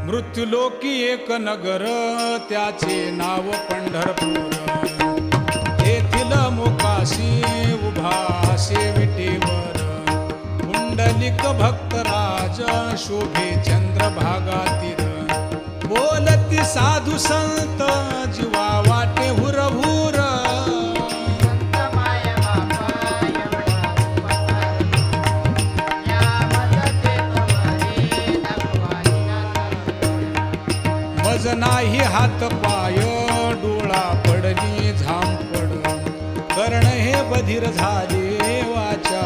मृत्युलोकी एक नगर त्याचे नाव पंढरपूर. येथील मोकाशी उभा विटेवर पुंडलिक भक्तराज शोभे चंद्रभागा तीर. बोलती साधू संत जीवा वाटे हुरहुर. मज नाही हात पाय डोळा पडली झांपड. कर्ण हे बधीर झाले वाचा